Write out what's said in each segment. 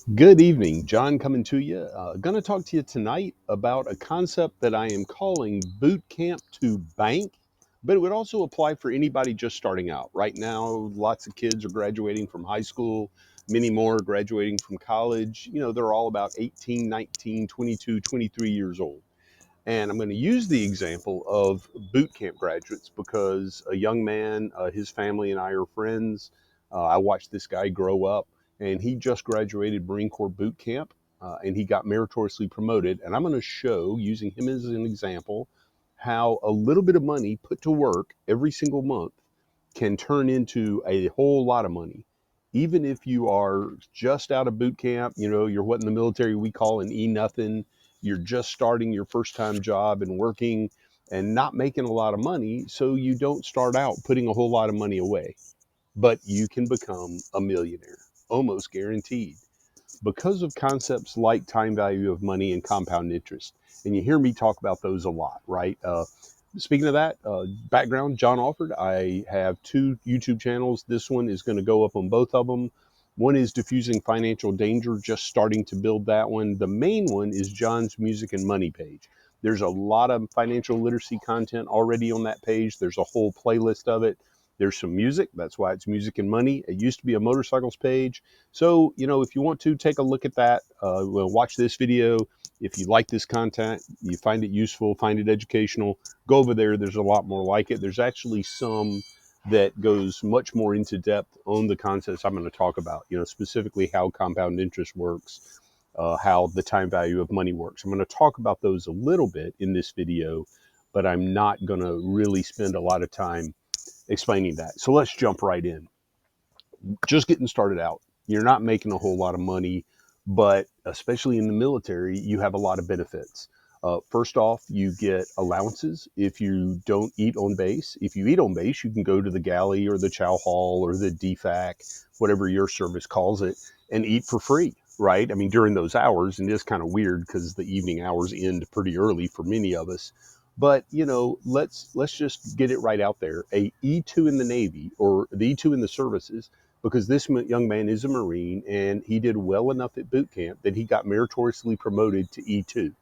Good evening, John coming to you. Going to talk to you tonight about a concept that I am calling boot camp to bank, but it would also apply for anybody just starting out. Right now, lots of kids are graduating from high school, many more are graduating from college. They're all about 18, 19, 22, 23 years old. And I'm going to use the example of boot camp graduates because a young man, his family and I are friends. I watched this guy grow up, and he just graduated Marine Corps boot camp, and he got meritoriously promoted. And I'm going to show, using him as an example, how a little bit of money put to work every single month can turn into a whole lot of money. Even if you are just out of boot camp, you're what in the military we call an E nothing. You're just starting your first time job and working and not making a lot of money. So you don't start out putting a whole lot of money away, but you can become a millionaire, almost guaranteed, because of concepts like time value of money and compound interest. And you hear me talk about those a lot, right? Speaking of that, background, John Alford, I have two YouTube channels. This one is going to go up on both of them. One is Diffusing Financial Danger, just starting to build that one. The main one is John's Music and Money page. There's a lot of financial literacy content already on that page. There's a whole playlist of it. There's some music. That's why it's Music and Money. It used to be a motorcycles page. So, if you want to take a look at that, watch this video. If you like this content, you find it useful, find it educational, go over there. There's a lot more like it. There's actually some that goes much more into depth on the concepts I'm going to talk about, specifically how compound interest works, how the time value of money works. I'm going to talk about those a little bit in this video, but I'm not going to really spend a lot of time explaining that. So let's jump right in. Just getting started out, you're not making a whole lot of money, but especially in the military, you have a lot of benefits. First off, you get allowances if you don't eat on base. If you eat on base, you can go to the galley or the chow hall or the DFAC, whatever your service calls it, and eat for free, right? I mean, during those hours, and it's kind of weird because the evening hours end pretty early for many of us. But let's just get it right out there. A E2 in the Navy or the E2 in the services, because this young man is a Marine and he did well enough at boot camp that he got meritoriously promoted to E2.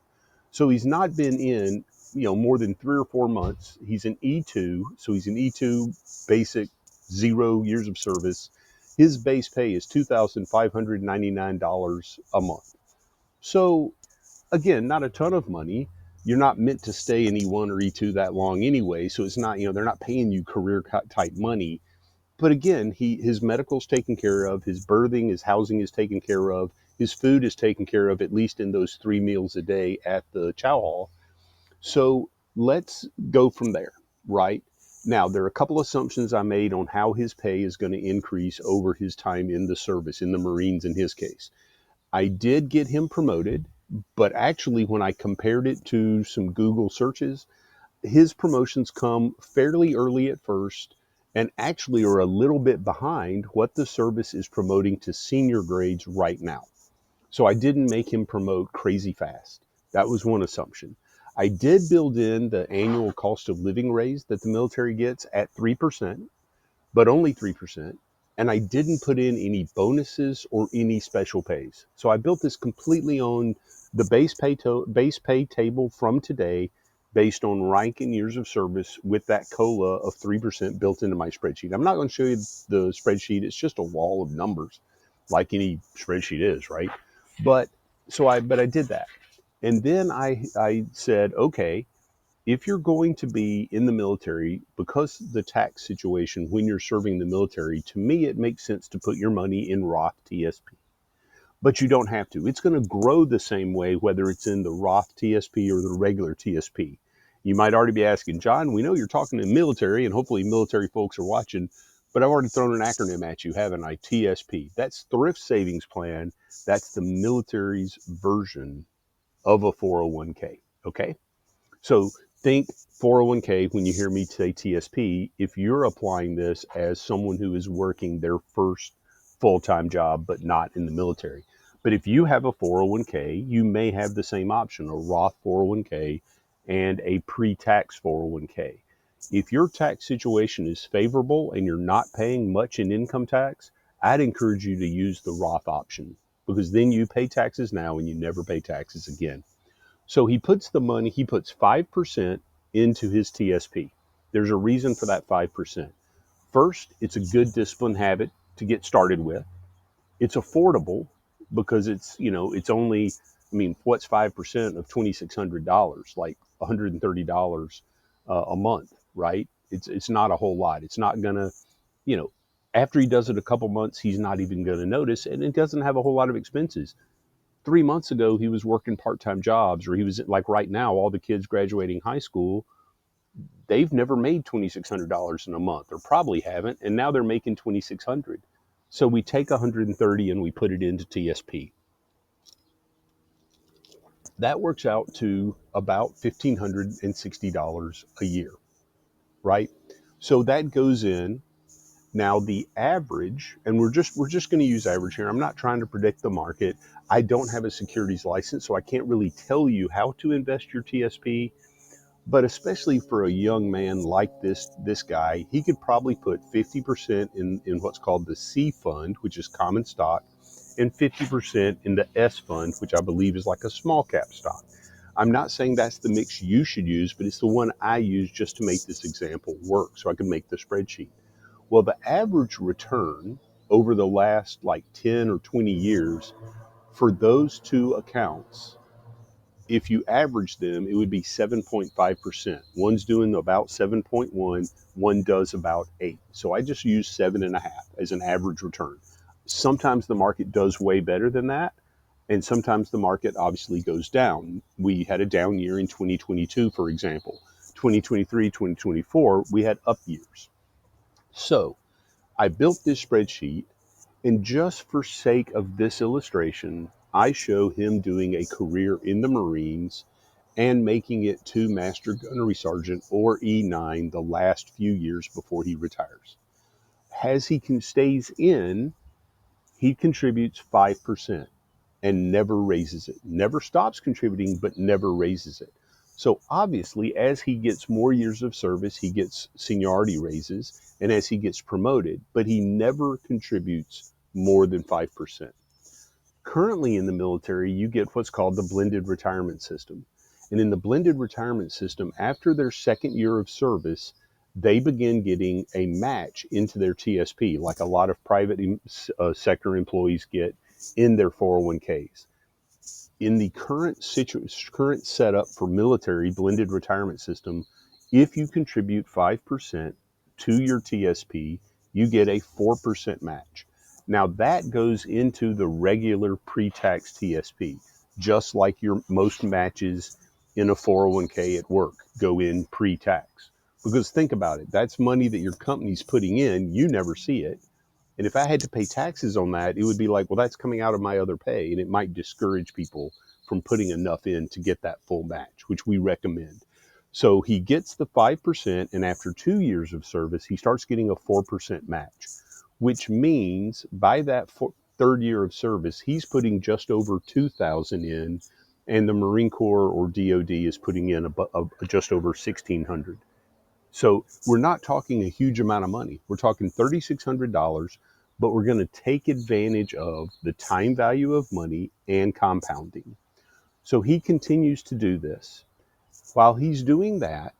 So he's not been in, more than 3 or 4 months. He's an E2, so he's an E2 basic, 0 years of service. His base pay is $2,599 a month. So again, not a ton of money. You're not meant to stay in E1 or E2 that long anyway, so it's not, they're not paying you career type money. But again, his medical's taken care of, his birthing, his housing is taken care of, his food is taken care of, at least in those 3 meals a day at the chow hall. So let's go from there, right? Now, there are a couple assumptions I made on how his pay is going to increase over his time in the service, in the Marines in his case. I did get him promoted, but actually, when I compared it to some Google searches, his promotions come fairly early at first and actually are a little bit behind what the service is promoting to senior grades right now. So I didn't make him promote crazy fast. That was one assumption. I did build in the annual cost of living raise that the military gets at 3%, but only 3%. And I didn't put in any bonuses or any special pays. So I built this completely on the base pay table from today, based on rank and years of service, with that COLA of 3% built into my spreadsheet. I'm not going to show you the spreadsheet. It's just a wall of numbers, like any spreadsheet is, right? But but I did that. And then I said, okay, if you're going to be in the military, because the tax situation when you're serving the military, to me, it makes sense to put your money in Roth TSP. But you don't have to. It's going to grow the same way, whether it's in the Roth TSP or the regular TSP. You might already be asking, John, we know you're talking to military, and hopefully military folks are watching, but I've already thrown an acronym at you, haven't I? TSP. That's Thrift Savings Plan. That's the military's version of a 401k. Okay? So think 401k when you hear me say TSP, if you're applying this as someone who is working their first full-time job but not in the military. But if you have a 401k, you may have the same option, a Roth 401k and a pre-tax 401k. If your tax situation is favorable and you're not paying much in income tax, I'd encourage you to use the Roth option because then you pay taxes now and you never pay taxes again. So he puts the money, he puts 5% into his TSP. There's a reason for that 5%. First, it's a good discipline habit to get started with. It's affordable because it's only, I mean, what's 5% of $2,600? Like $130 a month, right? It's not a whole lot. It's not gonna, you know, after he does it a couple months, he's not even going to notice, and it doesn't have a whole lot of expenses. 3 months ago, he was working part-time jobs, or he was like right now, all the kids graduating high school, they've never made $2,600 in a month, or probably haven't, and now they're making 2,600. So we take 130 and we put it into TSP. That works out to about $1,560 a year, right? So that goes in. Now the average, and we're just going to use average here. I'm not trying to predict the market. I don't have a securities license, so I can't really tell you how to invest your TSP. But especially for a young man like this guy, he could probably put 50% in what's called the C fund, which is common stock, and 50% in the S fund, which I believe is like a small cap stock. I'm not saying that's the mix you should use, but it's the one I use just to make this example work so I can make the spreadsheet. Well, the average return over the last like 10 or 20 years for those two accounts, if you average them, it would be 7.5%. One's doing about 7.1, one does about 8. So I just use 7.5 as an average return. Sometimes the market does way better than that, and sometimes the market obviously goes down. We had a down year in 2022, for example. 2023, 2024, we had up years. So I built this spreadsheet, and just for sake of this illustration, I show him doing a career in the Marines and making it to Master Gunnery Sergeant or E9 the last few years before he retires. As he stays in, he contributes 5% and never raises it. Never stops contributing, but never raises it. So obviously, as he gets more years of service, he gets seniority raises, and as he gets promoted, but he never contributes more than 5%. Currently in the military, you get what's called the blended retirement system. And in the blended retirement system, after their second year of service, they begin getting a match into their TSP, like a lot of private sector employees get in their 401ks. In the current setup for military blended retirement system, if you contribute 5% to your TSP, you get a 4% match. Now that goes into the regular pre-tax TSP, just like your most matches in a 401k at work go in pre-tax. Because think about it, that's money that your company's putting in, you never see it. And if I had to pay taxes on that, it would be like, well, that's coming out of my other pay. And it might discourage people from putting enough in to get that full match, which we recommend. So he gets the 5%, and after 2 years of service, he starts getting a 4% match, which means by that third year of service, he's putting just over 2,000 in, and the Marine Corps or DOD is putting in just over 1,600. So we're not talking a huge amount of money. We're talking $3,600, but we're going to take advantage of the time value of money and compounding. So he continues to do this. While he's doing that,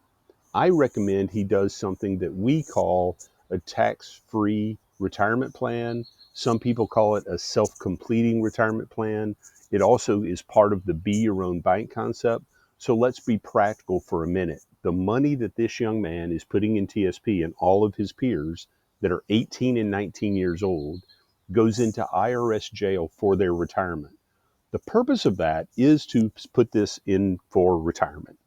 I recommend he does something that we call a tax-free retirement plan. Some people call it a self-completing retirement plan. It also is part of the be your own bank concept. So let's be practical for a minute. The money that this young man is putting in TSP and all of his peers that are 18 and 19 years old goes into IRS jail for their retirement. The purpose of that is to put this in for retirement.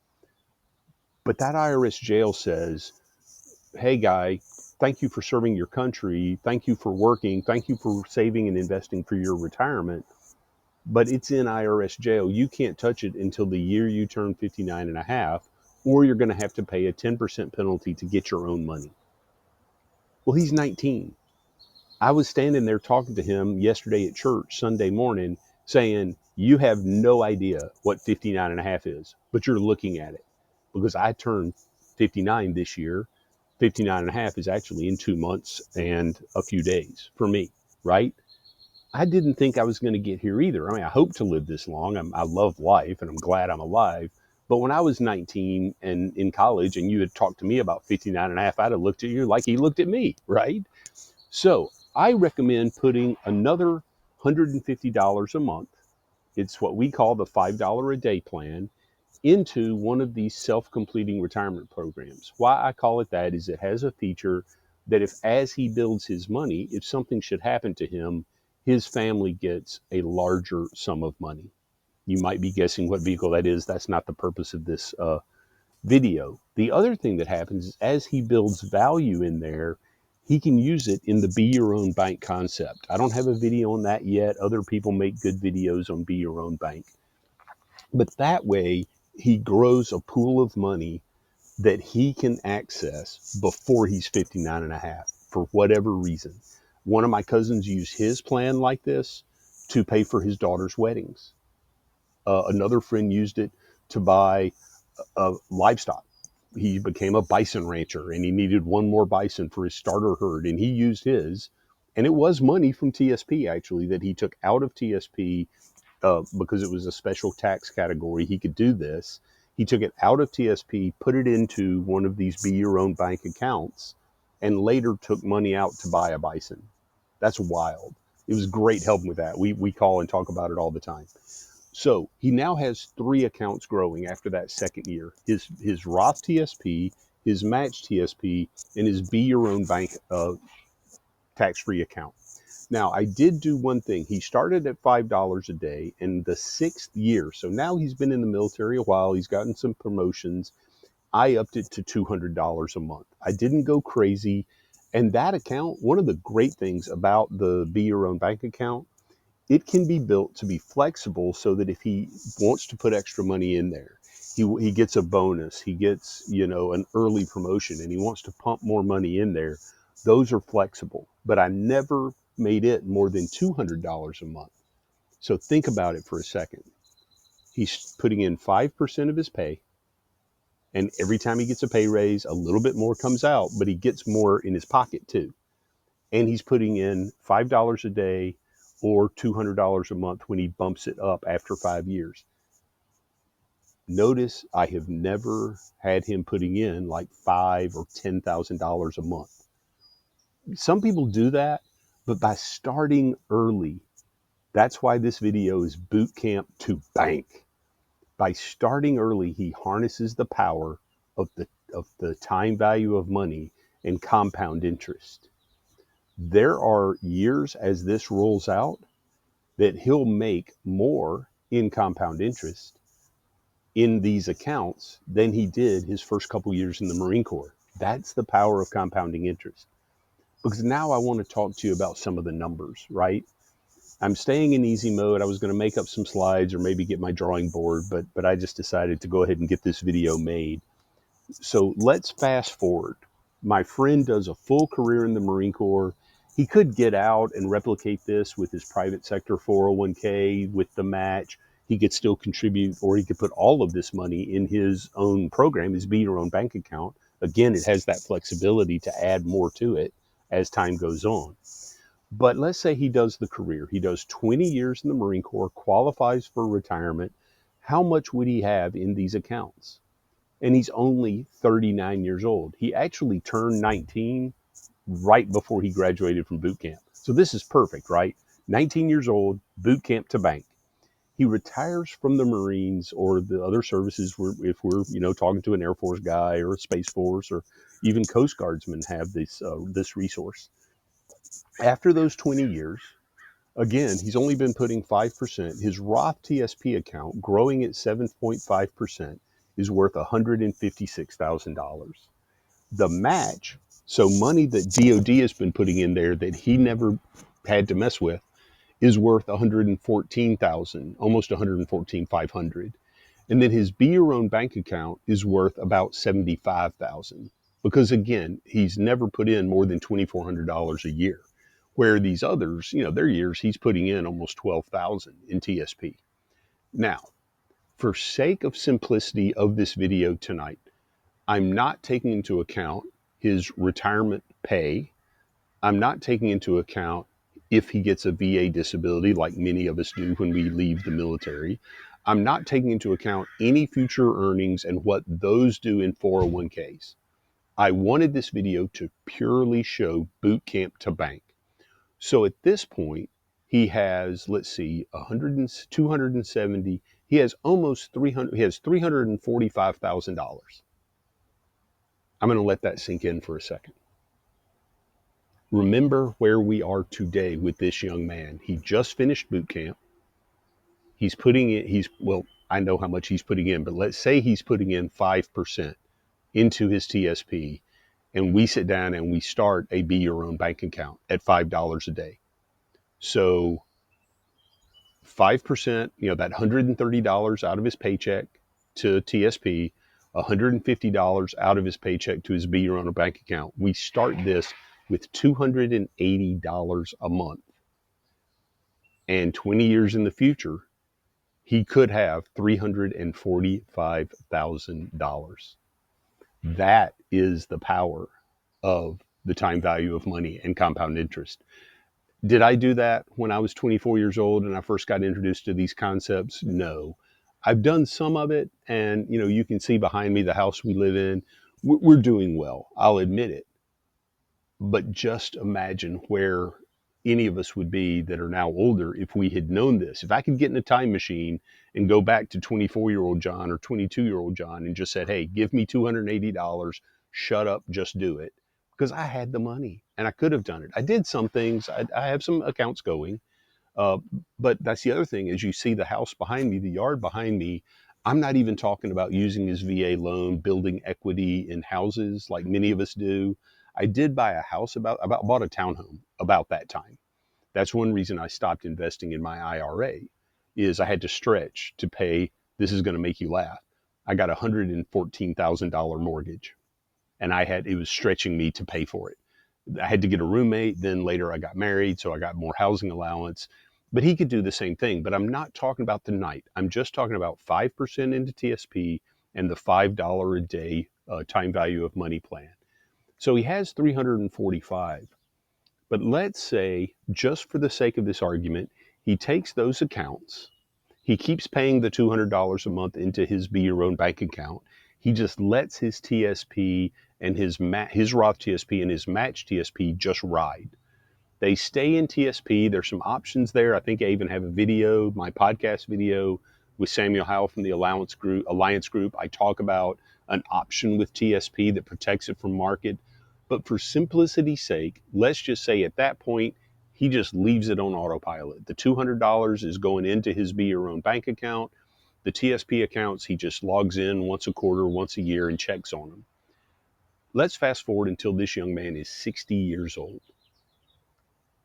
But that IRS jail says, hey, guy, thank you for serving your country. Thank you for working. Thank you for saving and investing for your retirement. But it's in IRS jail. You can't touch it until the year you turn 59 and a half, or you're going to have to pay a 10% penalty to get your own money. Well, he's 19. I was standing there talking to him yesterday at church, Sunday morning, saying, you have no idea what 59 and a half is, but you're looking at it because I turned 59 this year. 59 and a half is actually in 2 months and a few days for me, right? I didn't think I was going to get here either. I mean, I hope to live this long. I love life and I'm glad I'm alive. But when I was 19 and in college and you had talked to me about 59 and a half, I'd have looked at you like he looked at me, right? So I recommend putting another $150 a month. It's what we call the $5 a day plan into one of these self-completing retirement programs. Why I call it that is it has a feature that if as he builds his money, if something should happen to him, his family gets a larger sum of money. You might be guessing what vehicle that is. That's not the purpose of this video. The other thing that happens is as he builds value in there, he can use it in the be your own bank concept. I don't have a video on that yet. Other people make good videos on be your own bank. But that way, he grows a pool of money that he can access before he's 59 and a half for whatever reason. One of my cousins used his plan like this to pay for his daughter's weddings. Another friend used it to buy livestock. He became a bison rancher and he needed one more bison for his starter herd, and he used his. And it was money from TSP actually that he took out of TSP because it was a special tax category. He could do this. He took it out of TSP, put it into one of these be your own bank accounts, and later took money out to buy a bison. That's wild. It was great helping with that. We call and talk about it all the time. So he now has three accounts growing after that second year. His Roth TSP, his Match TSP, and his Be Your Own Bank tax-free account. Now, I did do one thing. He started at $5 a day in the sixth year. So now he's been in the military a while. He's gotten some promotions. I upped it to $200 a month. I didn't go crazy. And that account, one of the great things about the Be Your Own Bank account, it can be built to be flexible so that if he wants to put extra money in there, he gets a bonus, he gets, an early promotion and he wants to pump more money in there. Those are flexible, but I never made it more than $200 a month. So think about it for a second. He's putting in 5% of his pay, and every time he gets a pay raise, a little bit more comes out, but he gets more in his pocket too. And he's putting in $5 a day or $200 a month when he bumps it up after 5 years. Notice I have never had him putting in like $5,000 or $10,000 a month. Some people do that, but by starting early, that's why this video is boot camp to bank. By starting early, he harnesses the power of the time value of money and compound interest. There are years as this rolls out that he'll make more in compound interest in these accounts than he did his first couple years in the Marine Corps. That's the power of compounding interest. Because now I want to talk to you about some of the numbers, right? I'm staying in easy mode. I was going to make up some slides or maybe get my drawing board, but I just decided to go ahead and get this video made. So let's fast forward. My friend does a full career in the Marine Corps. He could get out and replicate this with his private sector 401k, with the match. He could still contribute, or he could put all of this money in his own program, his Be Your Own Bank account. Again, it has that flexibility to add more to it as time goes on. But let's say he does the career. He does 20 years in the Marine Corps, qualifies for retirement. How much would he have in these accounts? And he's only 39 years old. He actually turned 19 right before he graduated from boot camp. So this is perfect, right? 19 years old, boot camp to bank. He retires from the Marines or the other services if we're talking to an Air Force guy or a Space Force, or even Coast Guardsmen have this resource. After those 20 years, again, he's only been putting 5%. His Roth TSP account, growing at 7.5%, is worth $156,000. The match, so money that DOD has been putting in there that he never had to mess with, is worth $114,000, almost $114,500. And then his Be Your Own Bank account is worth about $75,000, because again, he's never put in more than $2,400 a year. Where these others, their years, he's putting in almost $12,000 in TSP. Now, for sake of simplicity of this video tonight, I'm not taking into account his retirement pay. I'm not taking into account if he gets a VA disability, like many of us do when we leave the military. I'm not taking into account any future earnings and what those do in 401ks. I wanted this video to purely show boot camp to bank. So at this point, he has, let's see, 100 and 270. He has almost 300. He has $345,000. I'm going to let that sink in for a second. Remember where we are today with this young man. He just finished boot camp. He's putting in, well, I know how much he's putting in, but let's say he's putting in 5% into his TSP, and we sit down and we start a Be Your Own bank account at $5 a day. So 5%, that $130 out of his paycheck to TSP, $150 out of his paycheck to his Be Your Own bank account. We start this with $280 a month. And 20 years in the future, he could have $345,000. That is the power of the time value of money and compound interest. Did I do that when I was 24 years old and I first got introduced to these concepts? No. I've done some of it, and you can see behind me the house we live in. We're doing well. I'll admit it. But just imagine where any of us would be that are now older if we had known this. If I could get in a time machine and go back to 24-year-old John or 22-year-old John and just said, hey, give me $280, shut up, just do it. Because I had the money and I could have done it. I did some things. I have some accounts going. But that's the other thing is you see the house behind me, the yard behind me. I'm not even talking about using his VA loan, building equity in houses like many of us do. I did buy a house bought a townhome about that time. That's one reason I stopped investing in my IRA is I had to stretch to pay. This is going to make you laugh. I got a $114,000 mortgage, and it was stretching me to pay for it. I had to get a roommate. Then later I got married, so I got more housing allowance. But he could do the same thing. But I'm not talking about the night. I'm just talking about 5% into TSP and the $5 a day time value of money plan. So he has 345. But let's say, just for the sake of this argument, he takes those accounts. He keeps paying the $200 a month into his Be Your Own bank account. He just lets his TSP and his Roth TSP and his match TSP just ride. They stay in TSP. There's some options there. I think I even have a video, my podcast video with Samuel Howell from the Alliance Group. I talk about an option with TSP that protects it from market. But for simplicity's sake, let's just say at that point, he just leaves it on autopilot. The $200 is going into his Be Your Own bank account. The TSP accounts, he just logs in once a quarter, once a year, and checks on them. Let's fast forward until this young man is 60 years old.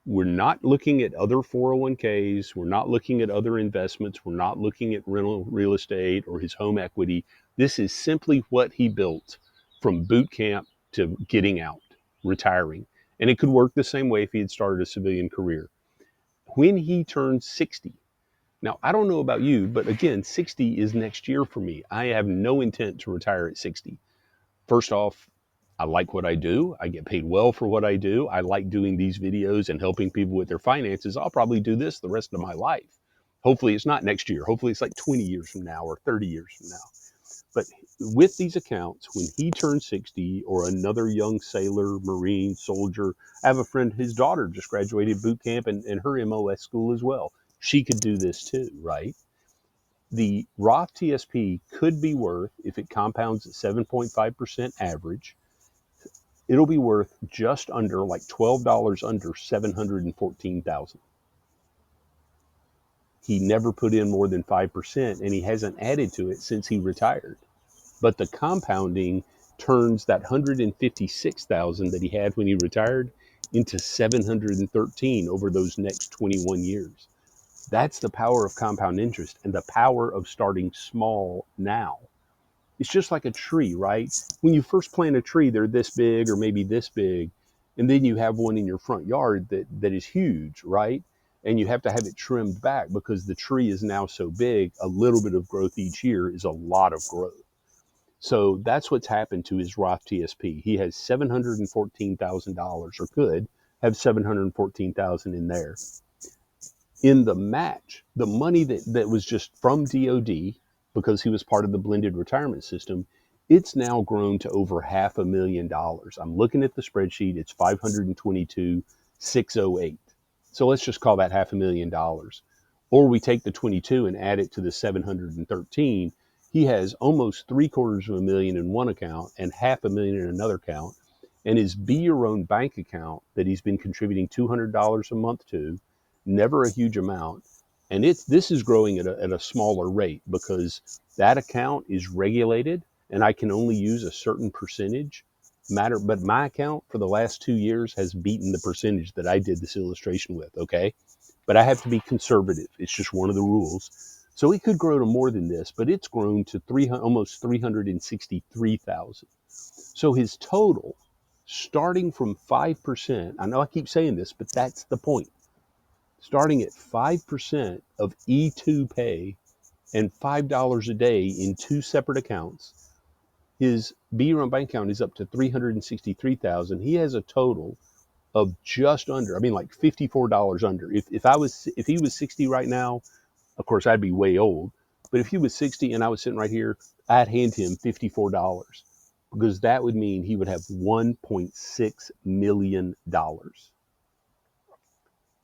We're not looking at other 401ks. We're not looking at other investments. We're not looking at rental real estate or his home equity. This is simply what he built from boot camp to getting out, retiring. And it could work the same way if he had started a civilian career. When he turns 60, now I don't know about you, but again, 60 is next year for me. I have no intent to retire at 60. First off, I like what I do. I get paid well for what I do. I like doing these videos and helping people with their finances. I'll probably do this the rest of my life. Hopefully it's not next year. Hopefully it's like 20 years from now or 30 years from now. But with these accounts, when he turns 60 or another young sailor, Marine, soldier, I have a friend, his daughter just graduated boot camp and her MOS school as well. She could do this too, right? The Roth TSP could be worth, if it compounds at 7.5% average, it'll be worth just under like $12 under $714,000. He never put in more than 5% and he hasn't added to it since he retired. But the compounding turns that $156,000 that he had when he retired into $713 over those next 21 years. That's the power of compound interest and the power of starting small now. It's just like a tree, right? When you first plant a tree, they're this big or maybe this big. And then you have one in your front yard that is huge, right? And you have to have it trimmed back because the tree is now so big, a little bit of growth each year is a lot of growth. So that's what's happened to his Roth TSP. He has $714,000 or could have 714,000 in there. In the match, the money that was just from DOD, because he was part of the blended retirement system, it's now grown to over $500,000. I'm looking at the spreadsheet. It's 522,608. So let's just call that $500,000. Or we take the 22 and add it to the 713. He has almost $750,000 in one account and $500,000 in another account. And his Be Your Own Bank account that he's been contributing $200 a month to, never a huge amount. And this is growing at a smaller rate because that account is regulated and I can only use a certain percentage matter. But my account for the last 2 years has beaten the percentage that I did this illustration with. Okay. But I have to be conservative. It's just one of the rules. So it could grow to more than this, but it's grown to almost 363,000. So his total, starting from 5%, I know I keep saying this, but that's the point. Starting at 5% of E2 pay and $5 a day in two separate accounts, his Be Your Own Bank account is up to 363,000. He has a total of just under, I mean, like $54 under. If he was 60 right now, of course I'd be way old. But if he was 60 and I was sitting right here, I'd hand him $54 because that would mean he would have $1.6 million.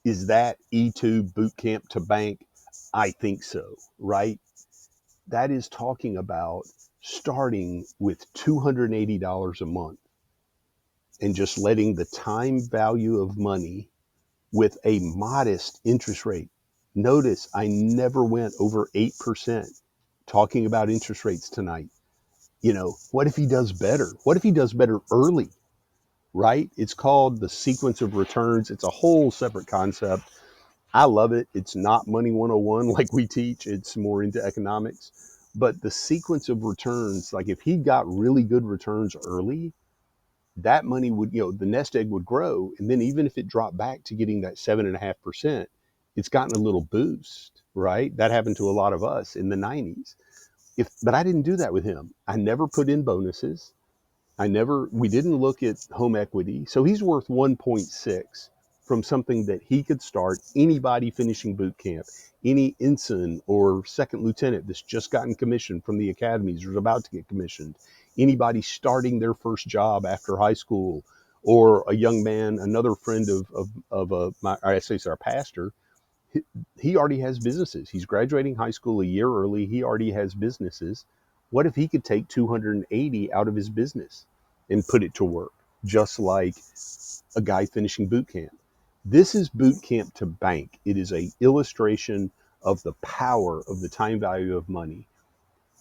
Is that E2 boot camp to bank? I think so, right? That is talking about starting with $280 a month and just letting the time value of money with a modest interest rate. Notice I never went over 8% talking about interest rates tonight. What if he does better? What if he does better early, right? It's called the sequence of returns. It's a whole separate concept. I love it. It's not money 101 like we teach. It's more into economics. But the sequence of returns, like if he got really good returns early, that money would, the nest egg would grow. And then even if it dropped back to getting that 7.5%, it's gotten a little boost, right? That happened to a lot of us in the 90s. But I didn't do that with him. I never put in bonuses. We didn't look at home equity. So he's worth 1.6 from something that he could start. Anybody finishing boot camp, any ensign or second lieutenant that's just gotten commissioned from the academies or is about to get commissioned, anybody starting their first job after high school, or a young man, another friend our pastor, he already has businesses. He's graduating high school a year early. He already has businesses. What if he could take 280 out of his business and put it to work, just like a guy finishing boot camp? This is boot camp to bank. It is a illustration of the power of the time value of money.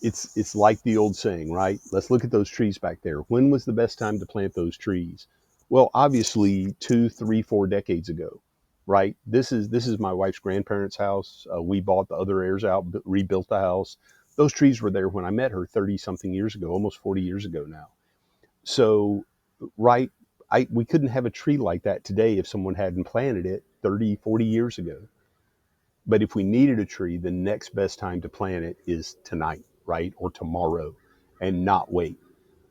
It's like the old saying, right? Let's look at those trees back there. When was the best time to plant those trees? Well, obviously 2, 3, 4 decades ago, right? This is my wife's grandparents' house. We bought the other heirs out, rebuilt the house. Those trees were there when I met her 30 something years ago, almost 40 years ago now. So, right, we couldn't have a tree like that today if someone hadn't planted it 30, 40 years ago. But if we needed a tree, the next best time to plant it is tonight, right? Or tomorrow, and not wait.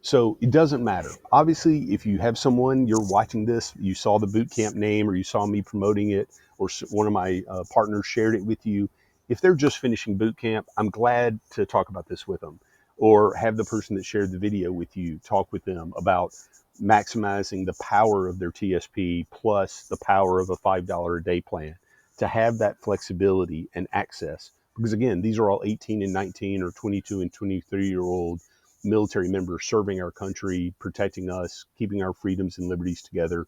So it doesn't matter. Obviously, if you have someone, you're watching this, you saw the boot camp name, or you saw me promoting it, or one of my partners shared it with you. If they're just finishing boot camp, I'm glad to talk about this with them, or have the person that shared the video with you talk with them about maximizing the power of their TSP plus the power of a $5 a day plan, to have that flexibility and access. Because again, these are all 18 and 19 or 22 and 23-year-old military members serving our country, protecting us, keeping our freedoms and liberties together.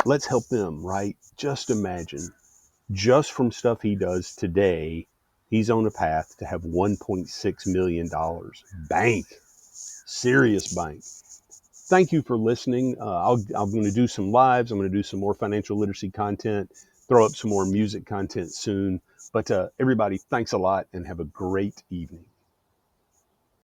Let's help them, right? Just imagine, just from stuff he does today, he's on a path to have $1.6 million. Bank. Serious bank. Thank you for listening. I'm going to do some lives. I'm going to do some more financial literacy content, throw up some more music content soon. But everybody, thanks a lot and have a great evening.